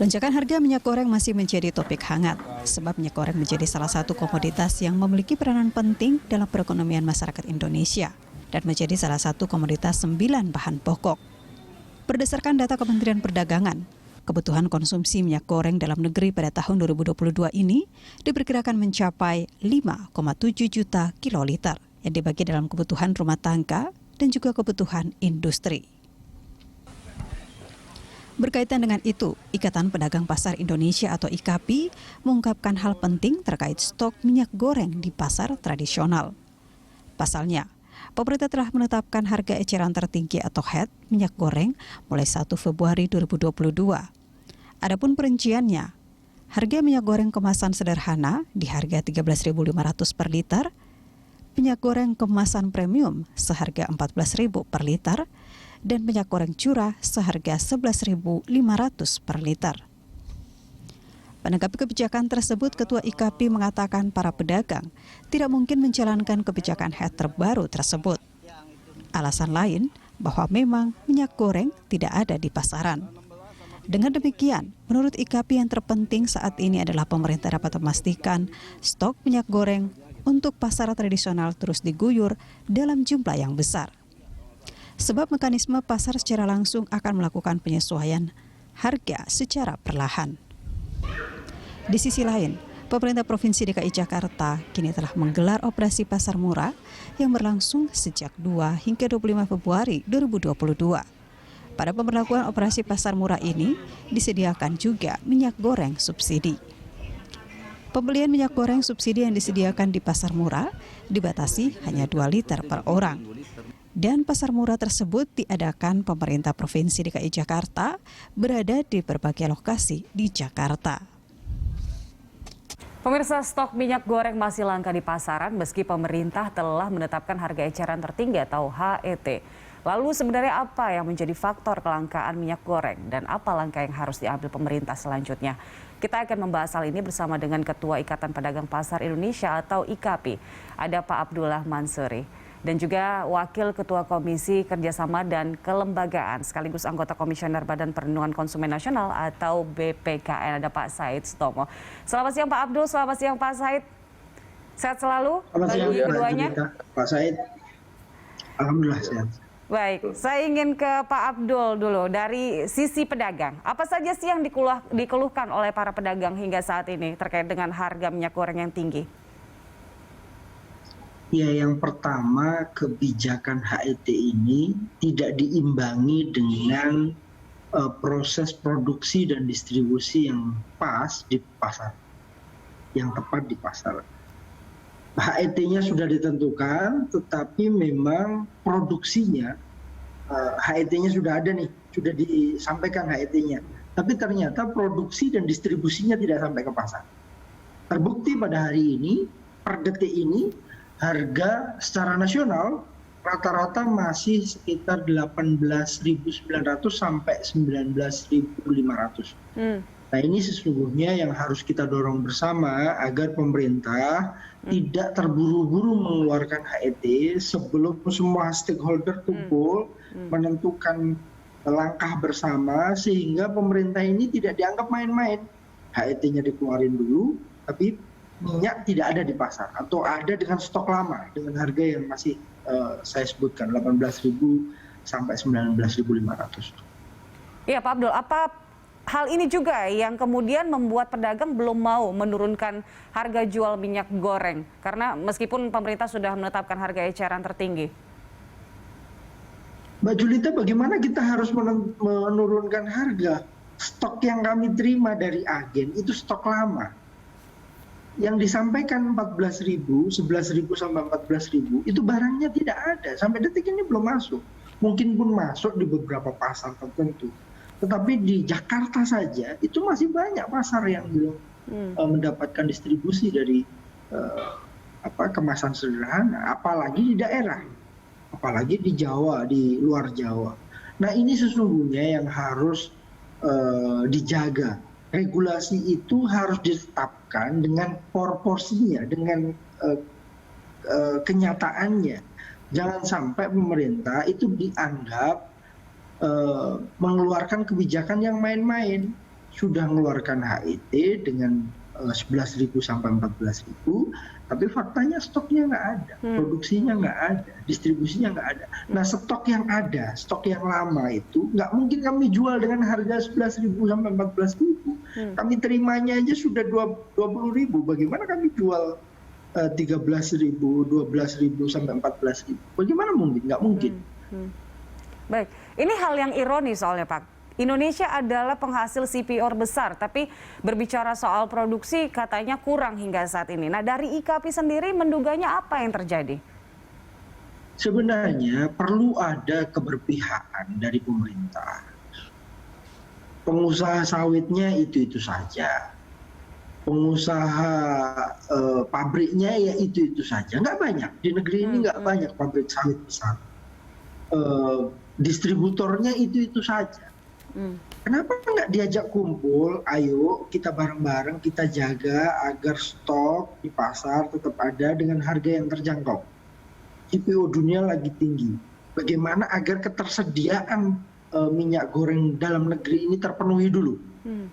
Lonjakan harga minyak goreng masih menjadi topik hangat, sebab minyak goreng menjadi salah satu komoditas yang memiliki peranan penting dalam perekonomian masyarakat Indonesia dan menjadi salah satu komoditas 9 bahan pokok. Berdasarkan data Kementerian Perdagangan, kebutuhan konsumsi minyak goreng dalam negeri pada tahun 2022 ini diperkirakan mencapai 5,7 juta kiloliter yang dibagi dalam kebutuhan rumah tangga dan juga kebutuhan industri. Berkaitan dengan itu, Ikatan Pedagang Pasar Indonesia atau IKAPI mengungkapkan hal penting terkait stok minyak goreng di pasar tradisional. Pasalnya, pemerintah telah menetapkan harga eceran tertinggi atau HET minyak goreng mulai 1 Februari 2022. Adapun perinciannya, harga minyak goreng kemasan sederhana di harga 13.500 per liter, minyak goreng kemasan premium seharga 14.000 per liter, dan minyak goreng curah seharga 11.500 per liter. Menanggapi kebijakan tersebut, Ketua IKAPI mengatakan para pedagang tidak mungkin menjalankan kebijakan HET terbaru tersebut. Alasan lain bahwa memang minyak goreng tidak ada di pasaran. Dengan demikian, menurut IKAPI yang terpenting saat ini adalah pemerintah dapat memastikan stok minyak goreng untuk pasar tradisional terus diguyur dalam jumlah yang besar. Sebab mekanisme pasar secara langsung akan melakukan penyesuaian harga secara perlahan. Di sisi lain, pemerintah Provinsi DKI Jakarta kini telah menggelar operasi pasar murah yang berlangsung sejak 2 hingga 25 Februari 2022. Pada pemberlakuan operasi pasar murah ini, disediakan juga minyak goreng subsidi. Pembelian minyak goreng subsidi yang disediakan di pasar murah dibatasi hanya 2 liter per orang. Dan pasar murah tersebut diadakan pemerintah Provinsi DKI Jakarta berada di berbagai lokasi di Jakarta. Pemirsa, stok minyak goreng masih langka di pasaran meski pemerintah telah menetapkan harga eceran tertinggi atau HET. Lalu sebenarnya apa yang menjadi faktor kelangkaan minyak goreng dan apa langkah yang harus diambil pemerintah selanjutnya? Kita akan membahas hal ini bersama dengan Ketua Ikatan Pedagang Pasar Indonesia atau IKAPI, ada Pak Abdullah Mansuri, dan juga Wakil Ketua Komisi Kerjasama dan Kelembagaan sekaligus anggota Komisioner Badan Perlindungan Konsumen Nasional atau BPKN, ada Pak Said Sutomo. Selamat siang Pak Abdul, selamat siang Pak Said. Sehat selalu bagi keduanya. Pak Said, alhamdulillah sehat. Baik, saya ingin ke Pak Abdul dulu dari sisi pedagang. Apa saja sih yang dikeluhkan oleh para pedagang hingga saat ini terkait dengan harga minyak goreng yang tinggi? Ya, yang pertama, kebijakan HET ini tidak diimbangi dengan proses produksi dan distribusi yang pas di pasar, yang tepat di pasar. HET-nya sudah ditentukan, tetapi memang produksinya, HET-nya sudah ada nih, sudah disampaikan HET-nya. Tapi ternyata produksi dan distribusinya tidak sampai ke pasar. Terbukti pada hari ini, per detik ini, harga secara nasional rata-rata masih sekitar 18.900 sampai 19.500. Nah, ini sesungguhnya yang harus kita dorong bersama agar pemerintah tidak terburu-buru mengeluarkan HET sebelum semua stakeholder kumpul menentukan langkah bersama sehingga pemerintah ini tidak dianggap main-main. HET-nya dikeluarin dulu, tapi minyak tidak ada di pasar atau ada dengan stok lama dengan harga yang masih saya sebutkan 18.000 sampai 19.500. Iya Pak Abdul, apa hal ini juga yang kemudian membuat pedagang belum mau menurunkan harga jual minyak goreng karena meskipun pemerintah sudah menetapkan harga eceran tertinggi? Mbak Julita, bagaimana kita harus menurunkan harga? Stok yang kami terima dari agen itu stok lama. Yang disampaikan 14.000, 11.000 sampai 14.000 itu barangnya tidak ada. Sampai detik ini belum masuk. Mungkin pun masuk di beberapa pasar tertentu. Tetapi di Jakarta saja itu masih banyak pasar yang belum mendapatkan distribusi dari kemasan sederhana, apalagi di daerah, apalagi di Jawa, di luar Jawa. Nah, ini sesungguhnya yang harus dijaga. Regulasi itu harus ditetapkan dengan proporsinya, dengan kenyataannya. Jangan sampai pemerintah itu dianggap mengeluarkan kebijakan yang main-main. sudah mengeluarkan HET dengan 11.000 sampai 14.000, tapi faktanya stoknya nggak ada, produksinya nggak ada, distribusinya nggak ada. Nah, stok yang ada, stok yang lama itu nggak mungkin kami jual dengan harga 11.000 sampai 14.000. Kami terimanya aja sudah 20.000. Bagaimana kami jual 13.000, 12.000 sampai 14.000? Bagaimana mungkin? Nggak mungkin. Baik, ini hal yang ironis soalnya Pak. Indonesia adalah penghasil CPO besar, tapi berbicara soal produksi katanya kurang hingga saat ini. Nah, dari IKAPI sendiri menduganya apa yang terjadi? Sebenarnya perlu ada keberpihakan dari pemerintah. Pengusaha sawitnya itu saja. Pengusaha pabriknya ya itu saja. Nggak banyak. Di negeri ini nggak banyak pabrik sawit besar. Distributornya itu saja. Kenapa nggak diajak kumpul? Ayo kita bareng-bareng kita jaga agar stok di pasar tetap ada dengan harga yang terjangkau. CPO dunia lagi tinggi. Bagaimana agar ketersediaan minyak goreng dalam negeri ini terpenuhi dulu,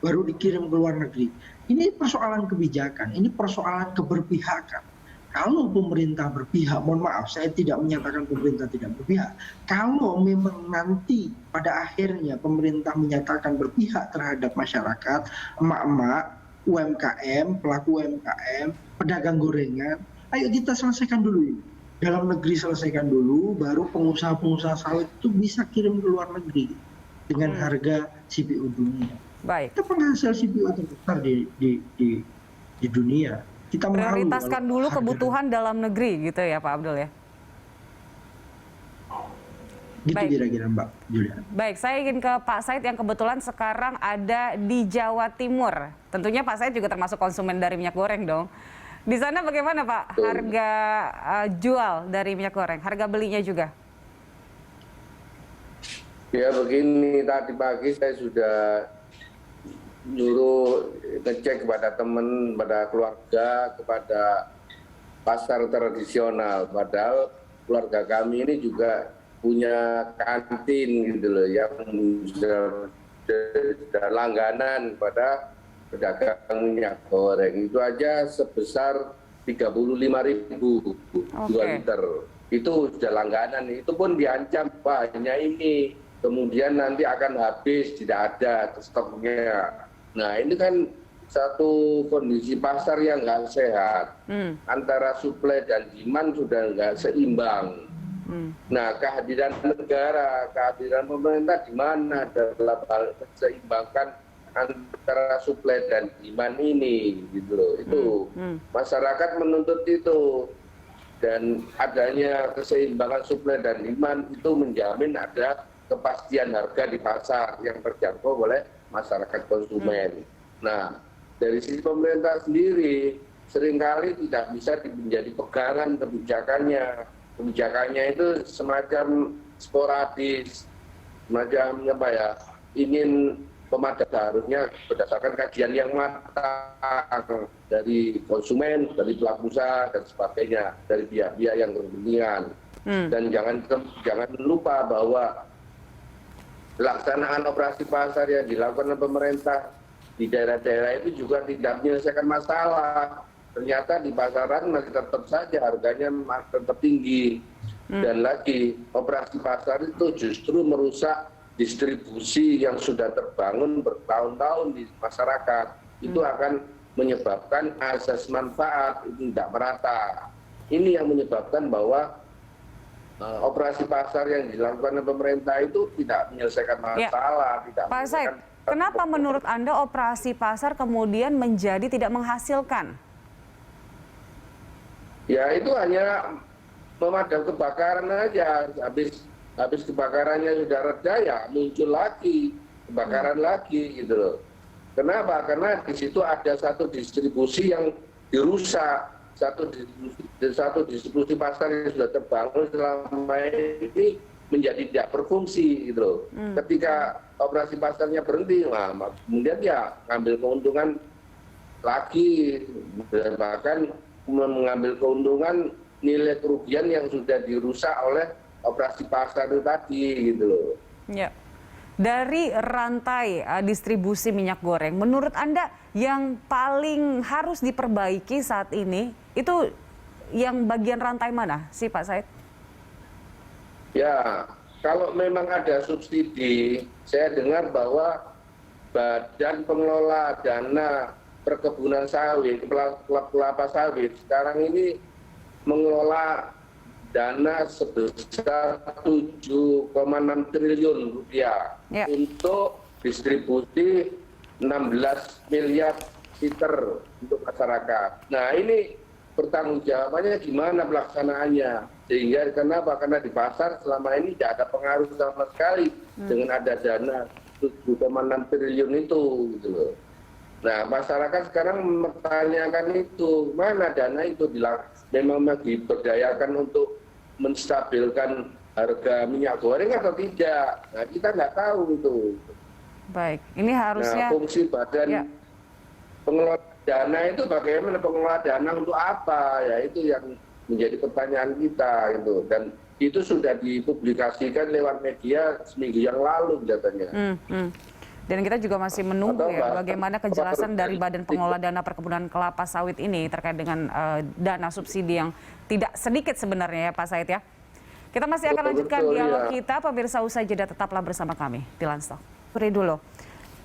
baru dikirim ke luar negeri. Ini persoalan kebijakan, ini persoalan keberpihakan. Kalau pemerintah berpihak, mohon maaf, saya tidak menyatakan pemerintah tidak berpihak. Kalau memang nanti pada akhirnya pemerintah menyatakan berpihak terhadap masyarakat, emak-emak, UMKM, pelaku UMKM, pedagang gorengan, ayo kita selesaikan dulu ini. Dalam negeri selesaikan dulu, baru pengusaha-pengusaha sawit itu bisa kirim ke luar negeri dengan harga CPO dunia. Baik. Kita penghasil CPO terbesar di dunia. Kita prioritaskan dulu kebutuhan dalam negeri gitu ya Pak Abdul ya? Gitu kira-kira Mbak Julia. Baik, saya ingin ke Pak Said yang kebetulan sekarang ada di Jawa Timur. Tentunya Pak Said juga termasuk konsumen dari minyak goreng dong. Di sana bagaimana Pak harga jual dari minyak goreng, harga belinya juga? Ya begini, tadi pagi saya sudah nyuruh ngecek kepada teman, kepada keluarga, kepada pasar tradisional. Padahal keluarga kami ini juga punya kantin gitu loh, yang sudah langganan pada pedagang minyak goreng. Itu aja sebesar 35.000 2 liter. Itu sudah langganan, itu pun diancam, Pak, hanya ini. Kemudian nanti akan habis, tidak ada stoknya. Nah ini kan satu kondisi pasar yang nggak sehat, antara suplai dan demand sudah nggak seimbang. Nah kehadiran negara, kehadiran pemerintah di mana dalam hal seimbangkan antara suplai dan demand ini, gitu loh. Itu masyarakat menuntut itu, dan adanya keseimbangan suplai dan demand itu menjamin ada kepastian harga di pasar yang terjangkau oleh masyarakat konsumen. Nah, dari sisi pemerintah sendiri seringkali tidak bisa menjadi pegangan kebijakannya. Kebijakannya itu semacam sporadis, semacam apa ya, ingin pemadam, harusnya berdasarkan kajian yang matang dari konsumen, dari pelaku usaha dan sebagainya, dari pihak-pihak yang berkepentingan. Dan jangan lupa bahwa pelaksanaan operasi pasar yang dilakukan oleh pemerintah di daerah-daerah itu juga tidak menyelesaikan masalah. Ternyata di pasaran masih tetap saja harganya tetap tinggi. Dan lagi, operasi pasar itu justru merusak distribusi yang sudah terbangun bertahun-tahun di masyarakat. Itu akan menyebabkan asas manfaat itu tidak merata. Ini yang menyebabkan bahwa operasi pasar yang dilakukan oleh pemerintah itu tidak menyelesaikan masalah. Tidak Pak Said, kenapa menurut Anda operasi pasar kemudian menjadi tidak menghasilkan? Ya itu hanya memadam kebakaran aja. Habis kebakarannya sudah reda ya muncul lagi kebakaran lagi gitu loh. Kenapa? Karena di situ ada satu distribusi yang dirusak. Satu distribusi pasar yang sudah terbangun selama ini menjadi tidak berfungsi gitu loh. Ketika operasi pasarnya berhenti, kemudian ya ngambil keuntungan lagi, bahkan mengambil keuntungan nilai kerugian yang sudah dirusak oleh operasi pasar itu tadi gitu loh. Ya. dari rantai distribusi minyak goreng, menurut Anda yang paling harus diperbaiki saat ini itu yang bagian rantai mana sih Pak Said? Ya, kalau memang ada subsidi, saya dengar bahwa Badan Pengelola Dana Perkebunan Sawit, kelapa sawit, sekarang ini mengelola dana sebesar 7,6 triliun rupiah untuk distribusi 16 miliar liter untuk masyarakat. Nah ini pertanggungjawabannya gimana pelaksanaannya? Sehingga kenapa? Karena di pasar selama ini tidak ada pengaruh sama sekali dengan ada dana 7,6 triliun itu, gitu loh. Nah, masyarakat sekarang mempertanyakan itu, mana dana itu memang diberdayakan untuk menstabilkan harga minyak goreng atau tidak? Nah, kita nggak tahu itu. Baik, ini harusnya. Nah, fungsi badan pengelola dana itu bagaimana, pengelola dana untuk apa? Ya itu yang menjadi pertanyaan kita gitu. Dan itu sudah dipublikasikan lewat media seminggu yang lalu katanya. Dan kita juga masih menunggu ya bagaimana kejelasan dari Badan Pengelola Dana Perkebunan Kelapa Sawit ini terkait dengan dana subsidi yang tidak sedikit sebenarnya ya Pak Said ya. Kita masih akan lanjutkan dialog kita, pemirsa usai jeda tetaplah bersama kami di Landstalk. Beri dulu.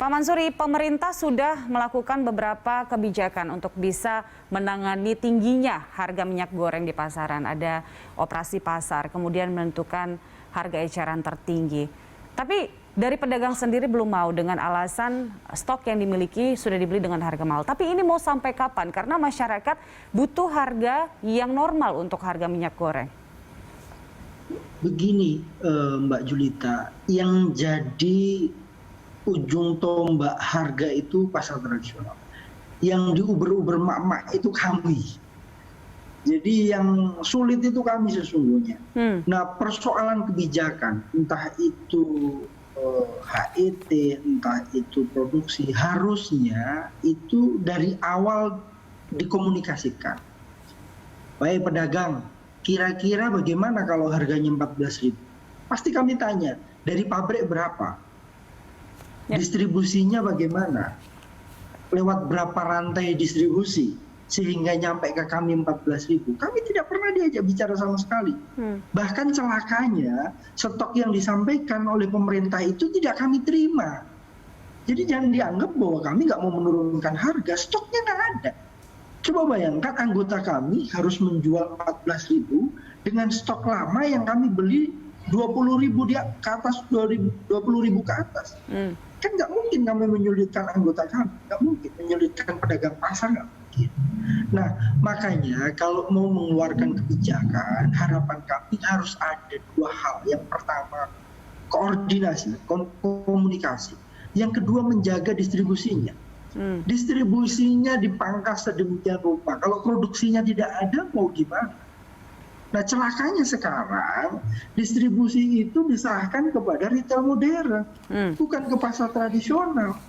Pak Mansuri, pemerintah sudah melakukan beberapa kebijakan untuk bisa menangani tingginya harga minyak goreng di pasaran. Ada operasi pasar, kemudian menentukan harga eceran tertinggi. Tapi dari pedagang sendiri belum mau dengan alasan stok yang dimiliki sudah dibeli dengan harga mahal. Tapi ini mau sampai kapan? Karena masyarakat butuh harga yang normal untuk harga minyak goreng. Begini Mbak Julita, yang jadi ujung tombak harga itu pasar tradisional. Yang diuber-uber mak-mak itu kami. Jadi yang sulit itu kami sesungguhnya. Nah, persoalan kebijakan, entah itu HET, entah itu produksi, harusnya itu dari awal dikomunikasikan. Baik pedagang, kira-kira bagaimana kalau harganya 14.000? Pasti kami tanya, dari pabrik berapa? Distribusinya bagaimana? Lewat berapa rantai distribusi? Sehingga nyampe ke kami 14.000. Kami tidak pernah diajak bicara sama sekali. Bahkan celakanya stok yang disampaikan oleh pemerintah itu tidak kami terima. Jadi jangan dianggap bahwa kami nggak mau menurunkan harga, stoknya nggak ada. Coba bayangkan anggota kami harus menjual 14.000 dengan stok lama yang kami beli 20.000 ke atas, 20.000 ke atas. Kan nggak mungkin kami menyulitkan anggota kami, nggak mungkin menyulitkan pedagang pasar, nggak mungkin. Nah, makanya kalau mau mengeluarkan kebijakan, harapan kami harus ada dua hal. Yang pertama, koordinasi, komunikasi. Yang kedua, menjaga distribusinya. Distribusinya dipangkas sedemikian rupa. Kalau produksinya tidak ada, mau gimana? Nah, celakanya sekarang distribusi itu diserahkan kepada retail modern, bukan ke pasar tradisional.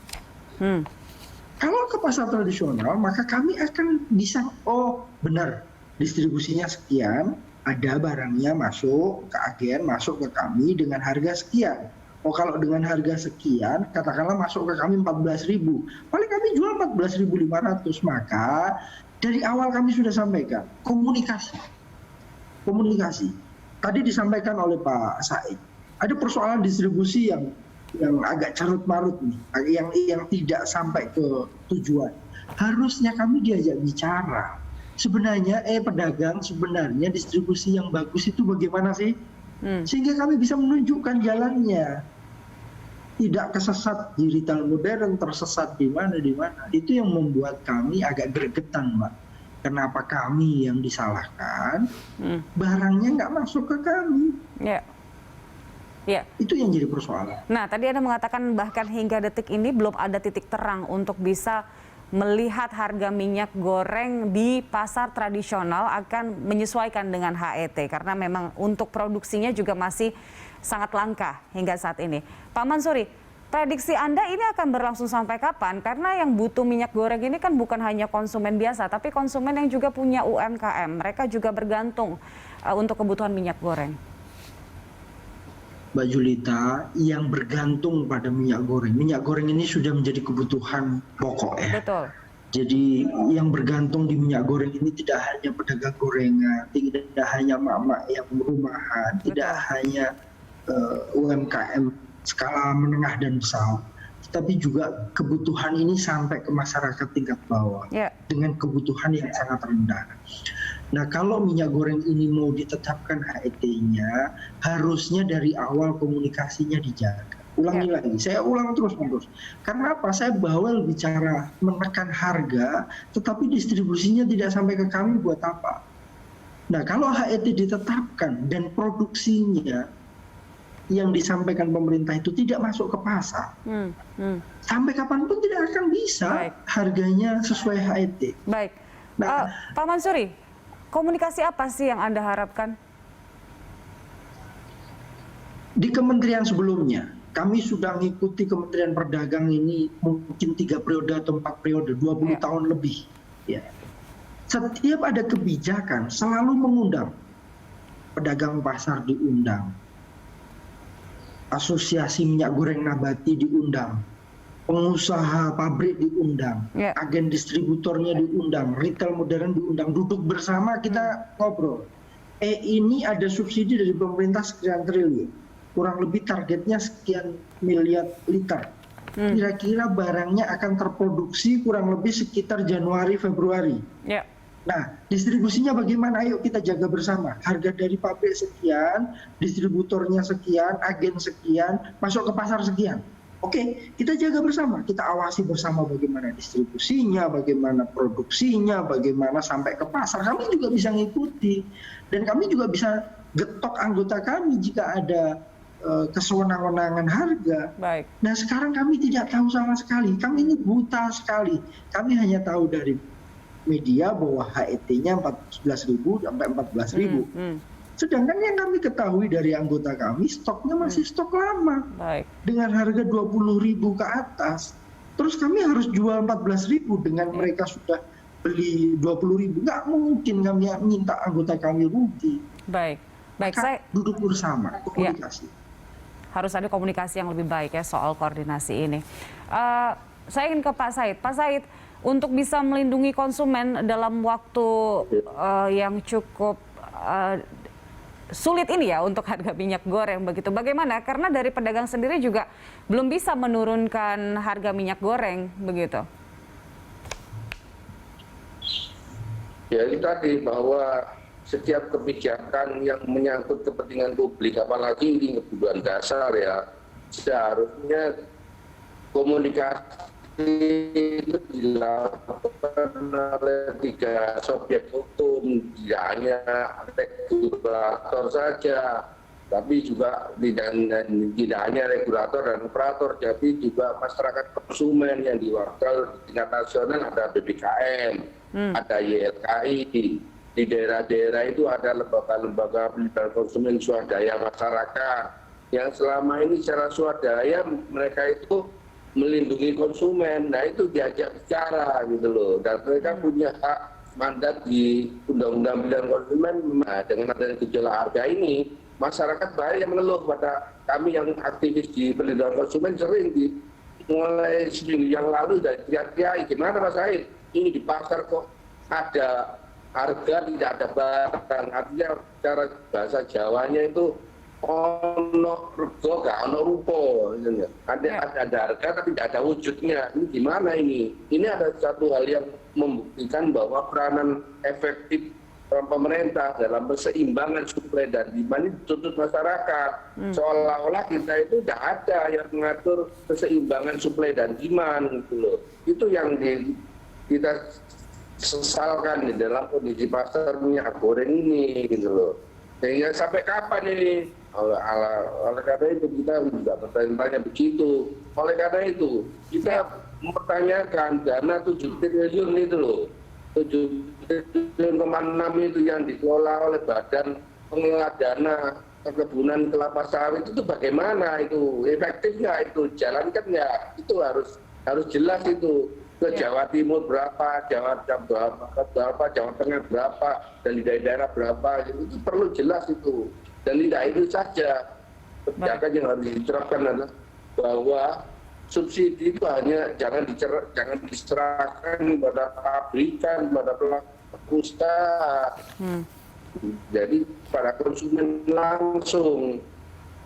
Kalau ke pasar tradisional, maka kami akan bisa, oh benar, distribusinya sekian, ada barangnya masuk ke agen, masuk ke kami dengan harga sekian. Oh kalau dengan harga sekian, katakanlah masuk ke kami 14.000, paling kami jual 14.500, maka dari awal kami sudah sampaikan, komunikasi. Tadi disampaikan oleh Pak Said, ada persoalan distribusi yang agak carut-marut nih, yang tidak sampai ke tujuan. Harusnya kami diajak bicara. Sebenarnya pedagang, sebenarnya distribusi yang bagus itu bagaimana sih? Sehingga kami bisa menunjukkan jalannya. Tidak kesesat di retail modern, tersesat di mana. Itu yang membuat kami agak gregetan, Mbak. Kenapa kami yang disalahkan, barangnya nggak masuk ke kami. Ya. Itu yang jadi persoalan. Nah, tadi Anda mengatakan bahkan hingga detik ini belum ada titik terang untuk bisa melihat harga minyak goreng di pasar tradisional akan menyesuaikan dengan HET. Karena memang untuk produksinya juga masih sangat langka hingga saat ini. Pak Mansuri, prediksi Anda ini akan berlangsung sampai kapan? Karena yang butuh minyak goreng ini kan bukan hanya konsumen biasa, tapi konsumen yang juga punya UMKM. Mereka juga bergantung untuk kebutuhan minyak goreng. Mbak Julita, yang bergantung pada minyak goreng. Minyak goreng ini sudah menjadi kebutuhan pokok ya. Betul. Jadi yang bergantung di minyak goreng ini tidak hanya pedagang gorengan, tidak hanya mak-mak yang rumahan, tidak hanya UMKM skala menengah dan besar, tetapi juga kebutuhan ini sampai ke masyarakat tingkat bawah dengan kebutuhan yang sangat rendah. Nah, kalau minyak goreng ini mau ditetapkan HET-nya, harusnya dari awal komunikasinya dijaga. Ulangi lagi, saya ulang terus-menerus. Karena apa? Saya bawel bicara menekan harga, tetapi distribusinya tidak sampai ke kami buat apa? Nah, kalau HET ditetapkan dan produksinya yang disampaikan pemerintah itu tidak masuk ke pasar, sampai kapanpun tidak akan bisa harganya sesuai HET. Baik, Nah, Pak Mansuri, komunikasi apa sih yang Anda harapkan? Di kementerian sebelumnya, kami sudah mengikuti Kementerian Perdagangan ini mungkin 3 periode atau 4 periode, 20 tahun lebih. Ya. Setiap ada kebijakan selalu mengundang. Pedagang pasar diundang. Asosiasi minyak goreng nabati diundang. Pengusaha pabrik diundang. Agen distributornya diundang. Retail modern diundang. Duduk bersama kita ngobrol. Ini ada subsidi dari pemerintah sekian triliun. Kurang lebih targetnya sekian miliar liter. Kira-kira barangnya akan terproduksi kurang lebih sekitar Januari Februari. Nah, distribusinya bagaimana? Ayo kita jaga bersama. Harga dari pabrik sekian, distributornya sekian, agen sekian, masuk ke pasar sekian. Oke, kita jaga bersama. Kita awasi bersama bagaimana distribusinya, bagaimana produksinya, bagaimana sampai ke pasar. Kami juga bisa ngikuti. Dan kami juga bisa getok anggota kami jika ada kesewenang-wenangan harga. Nah, sekarang kami tidak tahu sama sekali. Kami ini buta sekali. Kami hanya tahu dari media bahwa HET-nya 14.000 sampai 14.000. Sedangkan yang kami ketahui dari anggota kami, stoknya masih stok lama. Dengan harga 20.000 ke atas. Terus kami harus jual 14.000 dengan mereka sudah beli 20.000. Nggak mungkin kami minta anggota kami rugi. Baik, saya duduk bersama, komunikasi. Harus ada komunikasi yang lebih baik ya soal koordinasi ini. Saya ingin ke Pak Said. Pak Said, untuk bisa melindungi konsumen dalam waktu yang cukup sulit ini ya untuk harga minyak goreng begitu. Bagaimana? Karena dari pedagang sendiri juga belum bisa menurunkan harga minyak goreng begitu. Ya itu tadi bahwa setiap kebijakan yang menyangkut kepentingan publik, apalagi ini kebutuhan dasar ya, seharusnya komunikasi itu dilakukan oleh 3 subjek hukum, tidak hanya regulator saja, tapi juga tidak hanya regulator dan operator, tapi juga masyarakat konsumen yang diwakil di tingkat nasional. Ada BBKM, ada YLKI. Di daerah-daerah itu ada lembaga-lembaga pelindungan konsumen swadaya masyarakat yang selama ini secara swadaya mereka itu melindungi konsumen. Nah itu diajak bicara gitu loh. Dan mereka punya hak mandat di Undang-Undang Pelindungan Konsumen. Nah, dengan adanya gejolak harga ini, masyarakat banyak yang mengeluh pada kami yang aktivis di pelindungan konsumen sering mulai seminggu yang lalu dari teriak-teriak, gimana Mas Said? Ini di pasar kok ada harga tidak ada barang, artinya cara bahasa Jawanya itu ono rego gak ono rupo, ada harga tapi tidak ada wujudnya. Ini gimana ini? Ini ada satu hal yang membuktikan bahwa peranan efektif pemerintah dalam keseimbangan suplai dan demand ini dituntut masyarakat. Seolah-olah kita itu tidak ada yang mengatur keseimbangan suplai dan demand gitu loh. Itu yang kita sesalkan di dalam kondisi pasar minyak goreng ini gitu loh. Sehingga sampai kapan ini? Oleh karena itu kita juga bertanya begitu. Oleh karena itu kita mempertanyakan dana 7 triliun itu loh. 7,6 triliun itu yang dikelola oleh Badan Pengelola Dana Perkebunan Kelapa Sawit itu bagaimana itu? Efektif nggak itu? Jalankan nggak? Itu harus jelas itu. Ke Jawa Timur berapa, Jawa Tengah berapa, dan di daerah berapa, itu perlu jelas itu. Dan tidak itu saja, kebijakan yang harus diterapkan adalah bahwa subsidi itu hanya jangan diserahkan pada pabrikan, pada pelaku usaha. Jadi pada konsumen langsung,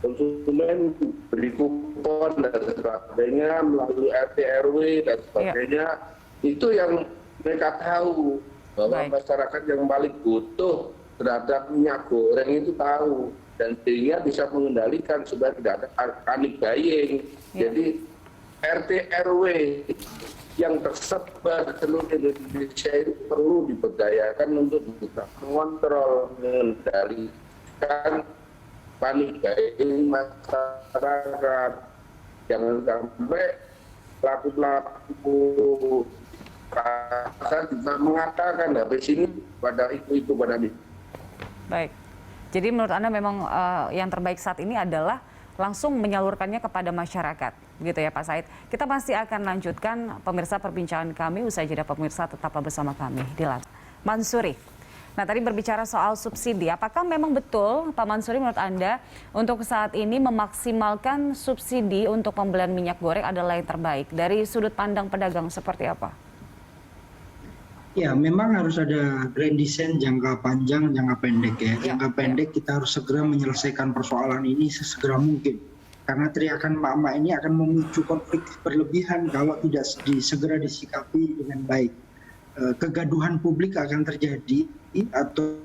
konsumen beri kupon dan sebagainya melalui RT RW dan sebagainya, itu yang mereka tahu bahwa masyarakat yang paling butuh terhadap minyak goreng itu tahu, dan sehingga bisa mengendalikan supaya tidak ada panic buying. Jadi RT RW yang tersebar di seluruh Indonesia itu perlu diberdayakan untuk bisa mengontrol, mengendalikan panic buying masyarakat. Jangan sampai pelaku-pelaku pasar bisa mengatakan habis ini pada itu pada ini. Baik. Jadi menurut Anda memang yang terbaik saat ini adalah langsung menyalurkannya kepada masyarakat, gitu ya Pak Said. Kita masih akan lanjutkan pemirsa perbincangan kami, usai jeda pemirsa tetaplah bersama kami di Lat. Mansuri, nah tadi berbicara soal subsidi, apakah memang betul Pak Mansuri menurut Anda untuk saat ini memaksimalkan subsidi untuk pembelian minyak goreng adalah yang terbaik? Dari sudut pandang pedagang seperti apa? Ya, memang harus ada grand design jangka panjang, jangka pendek ya. Jangka pendek kita harus segera menyelesaikan persoalan ini sesegera mungkin. Karena teriakan emak-emak ini akan memicu konflik berlebihan kalau tidak segera disikapi dengan baik. Kegaduhan publik akan terjadi atau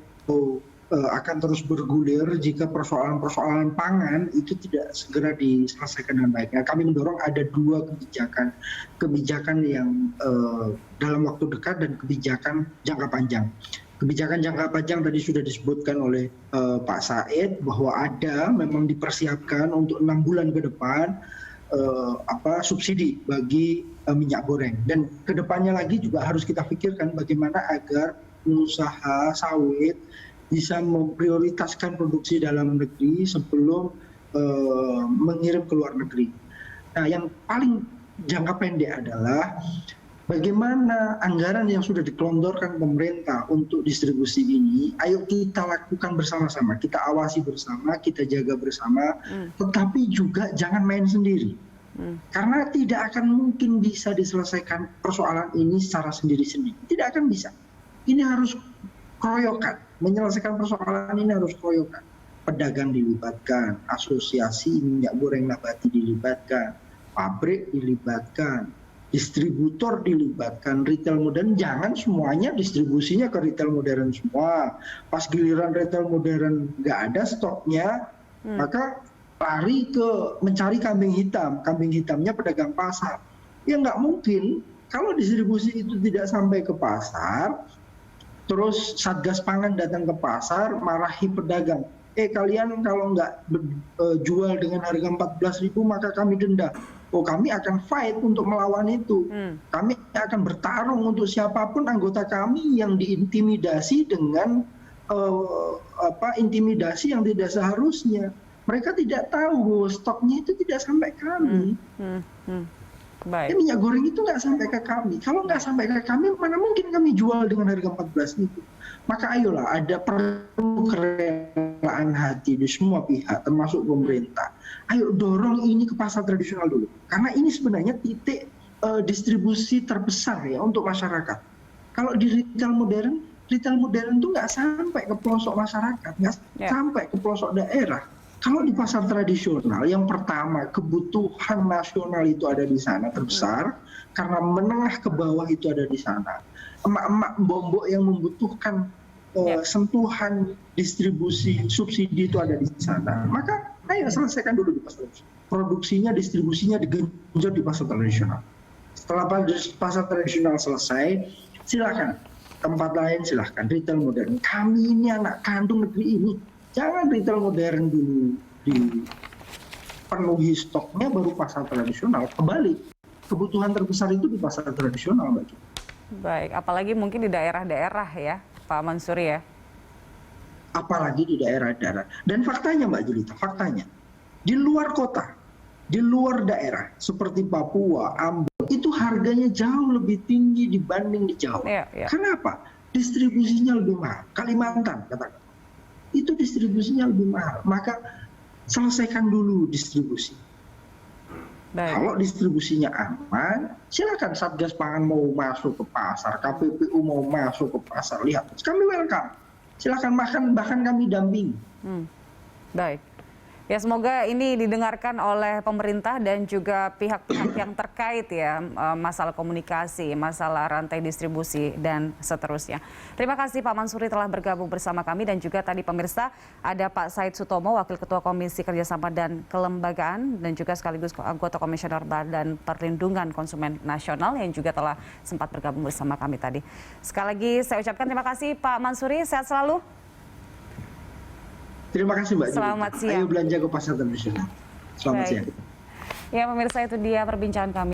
akan terus bergulir jika persoalan-persoalan pangan itu tidak segera diselesaikan dengan baik. Nah, kami mendorong ada dua kebijakan yang dalam waktu dekat dan kebijakan jangka panjang. Kebijakan jangka panjang tadi sudah disebutkan oleh Pak Said bahwa ada memang dipersiapkan untuk 6 bulan ke depan subsidi bagi minyak goreng, dan kedepannya lagi juga harus kita pikirkan bagaimana agar pengusaha sawit bisa memprioritaskan produksi dalam negeri sebelum mengirim ke luar negeri. Nah, yang paling jangka pendek adalah bagaimana anggaran yang sudah dikelontorkan pemerintah untuk distribusi ini, ayo kita lakukan bersama-sama, kita awasi bersama, kita jaga bersama, tetapi juga jangan main sendiri. Karena tidak akan mungkin bisa diselesaikan persoalan ini secara sendiri-sendiri. Tidak akan bisa. Ini harus keroyokan. Menyelesaikan persoalan ini harus keroyokan. Pedagang dilibatkan, asosiasi minyak goreng nabati dilibatkan, pabrik dilibatkan, distributor dilibatkan, retail modern. Jangan semuanya distribusinya ke retail modern semua. Pas giliran retail modern nggak ada stoknya, maka lari ke mencari kambing hitam. Kambing hitamnya pedagang pasar. Ya nggak mungkin kalau distribusi itu tidak sampai ke pasar, terus Satgas Pangan datang ke pasar, marahi pedagang. Kalian kalau nggak jual dengan harga 14.000 maka kami denda. Kami akan fight untuk melawan itu. Kami akan bertarung untuk siapapun anggota kami yang diintimidasi dengan intimidasi yang tidak seharusnya. Mereka tidak tahu stoknya itu tidak sampai kami. Baik. Minyak goreng itu nggak sampai ke kami. Kalau nggak sampai ke kami, mana mungkin kami jual dengan harga 14.000. Maka ayolah, ada perlu kerelaan hati di semua pihak, termasuk pemerintah. Ayo dorong ini ke pasar tradisional dulu. Karena ini sebenarnya titik distribusi terbesar ya untuk masyarakat. Kalau di retail modern itu nggak sampai ke pelosok masyarakat, nggak sampai ke pelosok daerah. Kalau di pasar tradisional, yang pertama kebutuhan nasional itu ada di sana terbesar, karena menengah ke bawah itu ada di sana. Emak-emak bombok yang membutuhkan sentuhan distribusi subsidi itu ada di sana. Maka ayo selesaikan dulu di pasar tradisional. Produksinya, distribusinya digenjot di pasar tradisional. Setelah pasar tradisional selesai, silakan tempat lain, silakan retail modern. Kami ini anak kandung negeri ini. Jangan retail modern dulu dipenuhi stoknya, baru pasar tradisional. Kembali, kebutuhan terbesar itu di pasar tradisional, Mbak. Baik, apalagi mungkin di daerah-daerah ya, Pak Mansuri ya. Apalagi di daerah-daerah. Dan faktanya Mbak Julita, faktanya, di luar kota, di luar daerah, seperti Papua, Ambon, itu harganya jauh lebih tinggi dibanding di Jawa. Kenapa? Distribusinya lebih mahal. Kalimantan, katakan. Itu distribusinya lebih mahal. Maka selesaikan dulu distribusi. Baik. Kalau distribusinya aman, silakan Satgas Pangan mau masuk ke pasar, KPPU mau masuk ke pasar, lihat, kami welcome. Silakan makan, bahkan kami dampingi. Baik. Ya, semoga ini didengarkan oleh pemerintah dan juga pihak-pihak yang terkait ya, masalah komunikasi, masalah rantai distribusi dan seterusnya. Terima kasih Pak Mansuri telah bergabung bersama kami, dan juga tadi pemirsa ada Pak Said Sutomo, Wakil Ketua Komisi Kerjasama dan Kelembagaan dan juga sekaligus anggota Komisioner Badan Perlindungan Konsumen Nasional yang juga telah sempat bergabung bersama kami tadi. Sekali lagi saya ucapkan terima kasih Pak Mansuri, sehat selalu. Terima kasih Mbak. Selamat siang. Ayo belanja ke pasar tradisional. Selamat siang. Ya pemirsa, itu dia perbincangan kami.